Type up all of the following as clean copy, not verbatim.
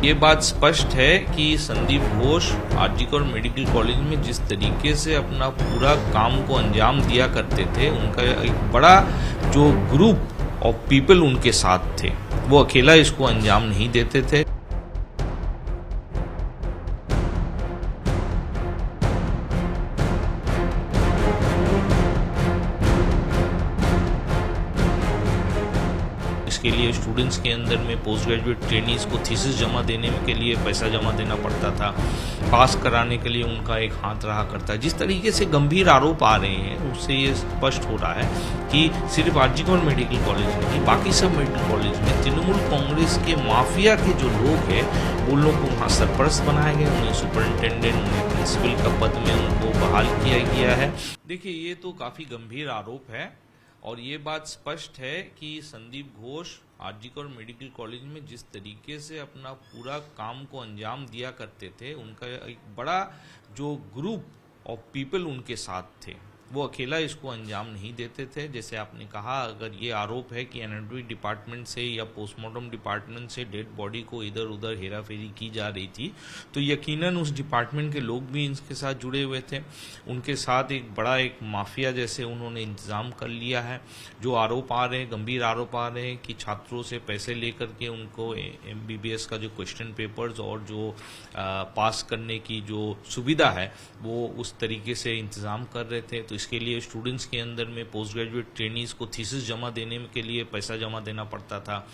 ये बात स्पष्ट है कि संदीप घोष आरजीकर मेडिकल कॉलेज में जिस तरीके से अपना पूरा काम को अंजाम दिया करते थे, उनका एक बड़ा जो ग्रुप ऑफ पीपल उनके साथ थे, वो अकेला इसको अंजाम नहीं देते थे। इसके लिए स्टूडेंट्स के अंदर में पोस्ट ग्रेजुएट ट्रेनीज को थीसिस जमा देने के लिए पैसा जमा देना पड़ता था, पास कराने के लिए उनका एक हाथ रहा करता है। जिस तरीके से गंभीर आरोप आ रहे हैं, उससे ये स्पष्ट हो रहा है कि सिर्फ आरजीकर मेडिकल कॉलेज नहीं, बाकी सब मेडिकल कॉलेज में तृणमूल कांग्रेस के माफिया के जो लोग हैं, वो लोग को वहाँ सरपरस्त बनाए गए, उन्हें सुपरिंटेंडेंट, उन्हें प्रिंसिपल का पद में उनको बहाल किया गया है। देखिए, ये तो काफी गंभीर आरोप है और ये बात स्पष्ट है कि संदीप घोष आरजीकर मेडिकल कॉलेज में जिस तरीके से अपना पूरा काम को अंजाम दिया करते थे, उनका एक बड़ा जो ग्रुप ऑफ पीपल उनके साथ थे, वो अकेला इसको अंजाम नहीं देते थे। जैसे आपने कहा, अगर ये आरोप है कि एनाटॉमी डिपार्टमेंट से या पोस्टमार्टम डिपार्टमेंट से डेड बॉडी को इधर उधर हेराफेरी की जा रही थी, तो यकीनन उस डिपार्टमेंट के लोग भी इनके साथ जुड़े हुए थे। उनके साथ एक बड़ा एक माफिया जैसे उन्होंने इंतजाम कर लिया है। जो आरोप आ रहे हैं, गंभीर आरोप आ रहे हैं कि छात्रों से पैसे लेकर के उनको MBBS का जो क्वेश्चन पेपर्स और जो पास करने की जो सुविधा है, वो उस तरीके से इंतजाम कर रहे थे। तो इसके लिए स्टूडेंट्स के अंदर में पोस्ट ग्रेजुएट ट्रेनीज को थीसिस जमा देने के लिए पैसा जमा देना पड़ता था,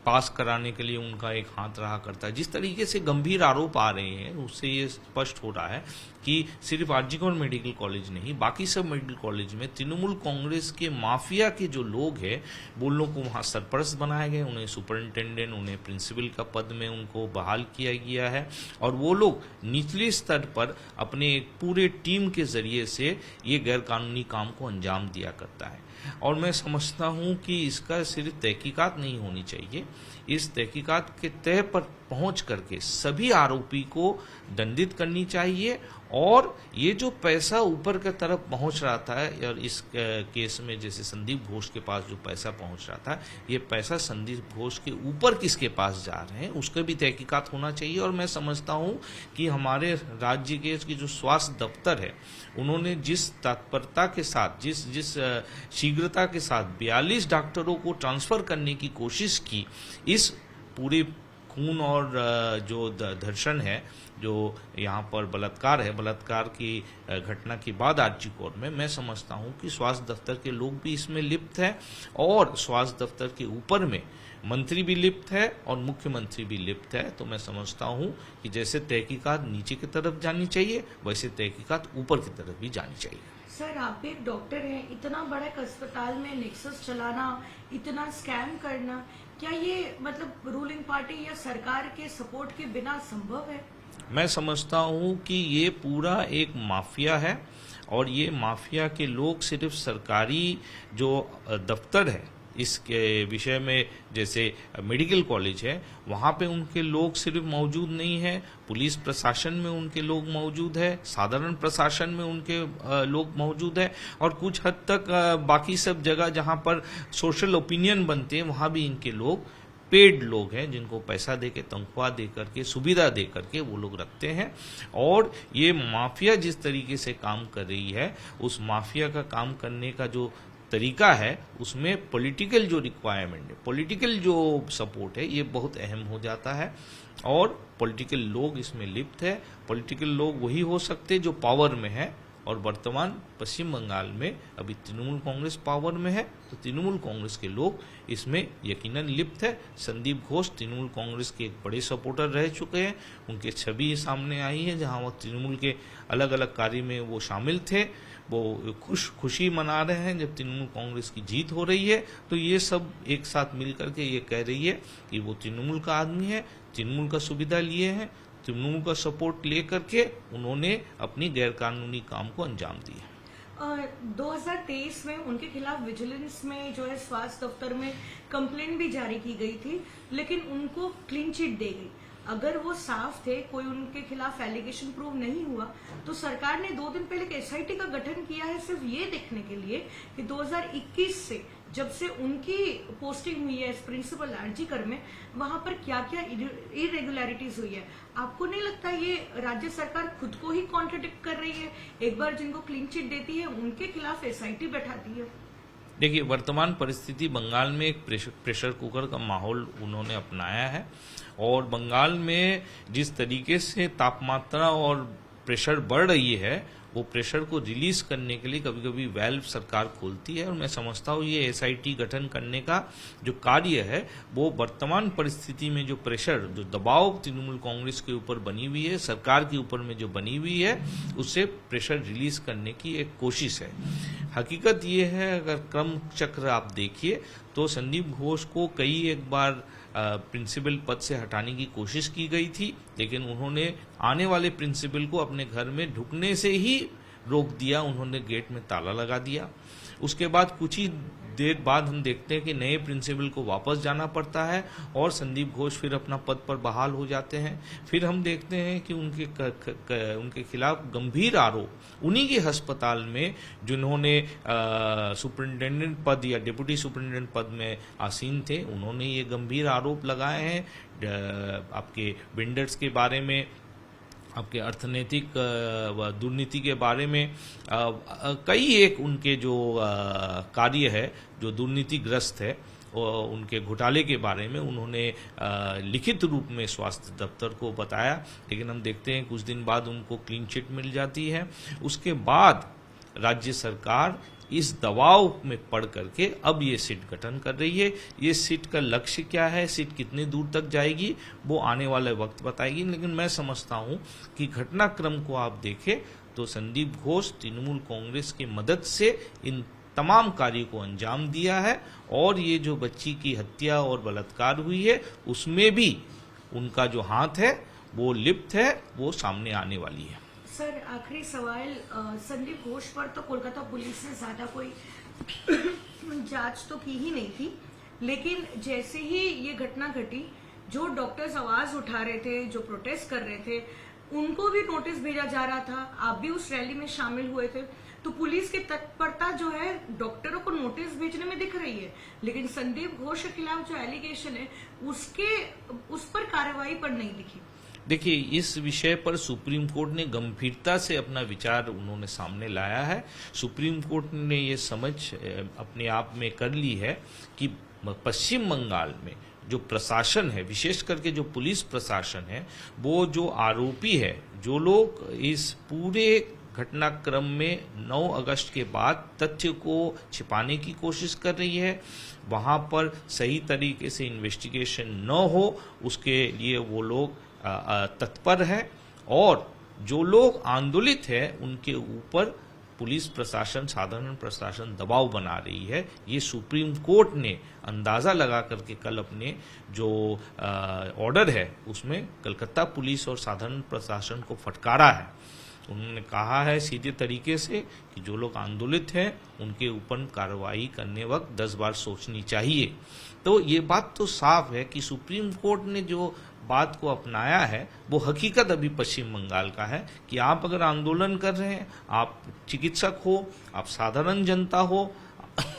पास कराने के लिए उनका एक हाथ रहा करता है। जिस तरीके से गंभीर आरोप आ रहे हैं, उससे ये स्पष्ट हो रहा है कि सिर्फ आरजीकर मेडिकल कॉलेज नहीं, बाकी सब मेडिकल कॉलेज में तृणमूल कांग्रेस के माफिया के जो लोग हैं, वो लोग को वहाँ सरपरस्त बनाए गए, उन्हें सुपरिंटेंडेंट, उन्हें प्रिंसिपल का पद में उनको बहाल किया गया है और वो लोग निचले स्तर पर अपने एक पूरे टीम के जरिए से ये गैरकानूनी काम को अंजाम दिया करता है। और मैं समझता हूं कि इसका सिर्फ तहकीकात नहीं होनी चाहिए, इस तहकीकात के तह पर पहुंच करके सभी आरोपी को दंडित करनी चाहिए और ये जो पैसा ऊपर की तरफ पहुंच रहा था, और इस केस में जैसे संदीप घोष के पास जो पैसा पहुंच रहा था, ये पैसा संदीप घोष के ऊपर किसके पास जा रहे हैं, उसका भी तहकीकात होना चाहिए। और मैं समझता हूं कि हमारे राज्य के की जो स्वास्थ्य दफ्तर है, उन्होंने जिस तत्परता के साथ, जिस शीघ्रता के साथ 42 डॉक्टरों को ट्रांसफर करने की कोशिश की, इस पूरे खून और जो धर्षण है, जो यहाँ पर बलात्कार है, बलात्कार की घटना के बाद आरजीकर में, मैं समझता हूँ कि स्वास्थ्य दफ्तर के लोग भी इसमें लिप्त हैं और स्वास्थ्य दफ्तर के ऊपर में मंत्री भी लिप्त है और मुख्यमंत्री भी लिप्त है। तो मैं समझता हूँ कि जैसे तहकीकात नीचे की तरफ जानी चाहिए, वैसे तहकीकात ऊपर की तरफ भी जानी चाहिए। सर, आप भी एक डॉक्टर हैं, इतना बड़ा एक अस्पताल में नेक्सस चलाना, इतना स्कैम करना, क्या ये मतलब रूलिंग पार्टी या सरकार के सपोर्ट के बिना संभव है? मैं समझता हूं कि ये पूरा एक माफिया है और ये माफिया के लोग सिर्फ सरकारी जो दफ्तर है, इसके विषय में जैसे मेडिकल कॉलेज है, वहाँ पे उनके लोग सिर्फ मौजूद नहीं है, पुलिस प्रशासन में उनके लोग मौजूद है, साधारण प्रशासन में उनके लोग मौजूद है और कुछ हद तक बाकी सब जगह जहाँ पर सोशल ओपिनियन बनते हैं, वहाँ भी इनके लोग पेड लोग हैं, जिनको पैसा दे के, तनख्वाह दे करके, सुविधा दे करके वो लोग रखते हैं। और ये माफिया जिस तरीके से काम कर रही है, उस माफिया का काम करने का जो तरीका है, उसमें पॉलिटिकल जो रिक्वायरमेंट है, पॉलिटिकल जो सपोर्ट है, ये बहुत अहम हो जाता है और पॉलिटिकल लोग इसमें लिप्त है। पॉलिटिकल लोग वही हो सकते जो पावर में है और वर्तमान पश्चिम बंगाल में अभी तृणमूल कांग्रेस पावर में है, तो तृणमूल कांग्रेस के लोग इसमें यकीनन लिप्त है। संदीप घोष तृणमूल कांग्रेस के एक बड़े सपोर्टर रह चुके हैं, उनके छवि सामने आई है जहां वो तृणमूल के अलग अलग कार्य में वो शामिल थे, वो खुशी मना रहे हैं जब तृणमूल कांग्रेस की जीत हो रही है। तो ये सब एक साथ मिलकर के ये कह रही है कि वो तृणमूल का आदमी है, तृणमूल का सुविधा लिए हैं, तृणमूल का सपोर्ट लेकर के उन्होंने अपनी गैरकानूनी काम को अंजाम दिया। 2023 में उनके खिलाफ विजिलेंस में जो है स्वास्थ्य दफ्तर में कंप्लेंट भी जारी की गई थी, लेकिन उनको क्लीन चिट दे गई। अगर वो साफ थे, कोई उनके खिलाफ एलिगेशन प्रूव नहीं हुआ, तो सरकार ने 2 दिन पहले एक SIT का गठन किया है सिर्फ ये देखने के लिए कि 2021 से जब से उनकी पोस्टिंग हुई है एज प्रिंसिपल आरजीकर में, वहां पर क्या क्या इरेगुलरिटीज हुई है? आपको नहीं लगता ये राज्य सरकार खुद को ही कॉन्ट्रडिक्ट कर रही है? एक बार जिनको क्लीन चिट देती है उनके खिलाफ एसआईटी बैठाती है। देखिए, वर्तमान परिस्थिति बंगाल में एक प्रेशर कुकर का माहौल उन्होंने अपनाया है, और बंगाल में जिस तरीके से तापमात्रा और प्रेशर बढ़ रही है, वो प्रेशर को रिलीज करने के लिए कभी कभी वेल्व सरकार खोलती है। और मैं समझता हूँ ये एसआईटी गठन करने का जो कार्य है, वो वर्तमान परिस्थिति में जो प्रेशर, जो दबाव तृणमूल कांग्रेस के ऊपर बनी हुई है, सरकार के ऊपर में जो बनी हुई है, उससे प्रेशर रिलीज करने की एक कोशिश है। हकीकत ये है, अगर क्रम चक्र आप देखिए तो संदीप घोष को कई एक बार प्रिंसिपल पद से हटाने की कोशिश की गई थी, लेकिन उन्होंने आने वाले प्रिंसिपल को अपने घर में ढुकने से ही रोक दिया। उन्होंने गेट में ताला लगा दिया। उसके बाद कुछ ही देर बाद हम देखते हैं कि नए प्रिंसिपल को वापस जाना पड़ता है और संदीप घोष फिर अपना पद पर बहाल हो जाते हैं। फिर हम देखते हैं कि उनके खिलाफ गंभीर आरोप उन्हीं के अस्पताल में, जिन्होंने सुपरिंटेंडेंट पद या डिप्टी सुपरिंटेंडेंट पद में आसीन थे, उन्होंने ये गंभीर आरोप लगाए हैं आपके वेंडर्स के बारे में, आपके अर्थनैतिक दुर्नीति के बारे में। कई एक उनके जो कार्य है जो दुर्नीतिग्रस्त है, उनके घोटाले के बारे में उन्होंने लिखित रूप में स्वास्थ्य दफ्तर को बताया, लेकिन हम देखते हैं कुछ दिन बाद उनको क्लीन चिट मिल जाती है। उसके बाद राज्य सरकार इस दबाव में पड़ करके अब ये सीट गठन कर रही है। ये सीट का लक्ष्य क्या है, सीट कितनी दूर तक जाएगी, वो आने वाले वक्त बताएगी। लेकिन मैं समझता हूं कि घटनाक्रम को आप देखें तो संदीप घोष तृणमूल कांग्रेस की मदद से इन तमाम कार्यों को अंजाम दिया है, और ये जो बच्ची की हत्या और बलात्कार हुई है उसमें भी उनका जो हाथ है वो लिप्त है, वो सामने आने वाली है। सर, आखिरी सवाल, संदीप घोष पर तो कोलकाता पुलिस ने ज्यादा कोई जांच तो की ही नहीं थी, लेकिन जैसे ही ये घटना घटी, जो डॉक्टर्स आवाज उठा रहे थे, जो प्रोटेस्ट कर रहे थे, उनको भी नोटिस भेजा जा रहा था। आप भी उस रैली में शामिल हुए थे, तो पुलिस की तत्परता जो है डॉक्टरों को नोटिस भेजने में दिख रही है, लेकिन संदीप घोष के खिलाफ जो एलिगेशन है उस पर कार्रवाई पर नहीं दिखी। देखिए, इस विषय पर सुप्रीम कोर्ट ने गंभीरता से अपना विचार उन्होंने सामने लाया है। सुप्रीम कोर्ट ने ये समझ अपने आप में कर ली है कि पश्चिम बंगाल में जो प्रशासन है, विशेष करके जो पुलिस प्रशासन है, वो जो आरोपी है, जो लोग इस पूरे घटनाक्रम में 9 अगस्त के बाद तथ्य को छिपाने की कोशिश कर रही है, वहां पर सही तरीके से इन्वेस्टिगेशन न हो, उसके लिए वो लोग तत्पर है, और जो लोग आंदोलित है उनके ऊपर पुलिस प्रशासन, साधारण प्रशासन दबाव बना रही है। ये सुप्रीम कोर्ट ने अंदाजा लगा करके कल अपने जो ऑर्डर है उसमें कलकत्ता पुलिस और साधारण प्रशासन को फटकारा है। उन्होंने कहा है सीधे तरीके से कि जो लोग आंदोलित हैं उनके ऊपर कार्रवाई करने वक्त 10 बार सोचनी चाहिए। तो ये बात तो साफ है कि सुप्रीम कोर्ट ने जो बात को अपनाया है वो हकीकत अभी पश्चिम बंगाल का है कि आप अगर आंदोलन कर रहे हैं, आप चिकित्सक हो, आप साधारण जनता हो,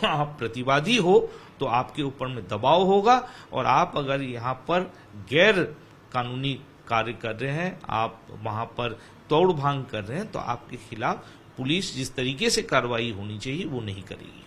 आप प्रतिवादी हो, तो आपके ऊपर में दबाव होगा, और आप अगर यहाँ पर गैर कानूनी कार्य कर रहे हैं, आप वहां पर तोड़ भांग कर रहे हैं, तो आपके खिलाफ पुलिस जिस तरीके से कार्रवाई होनी चाहिए वो नहीं करेगी।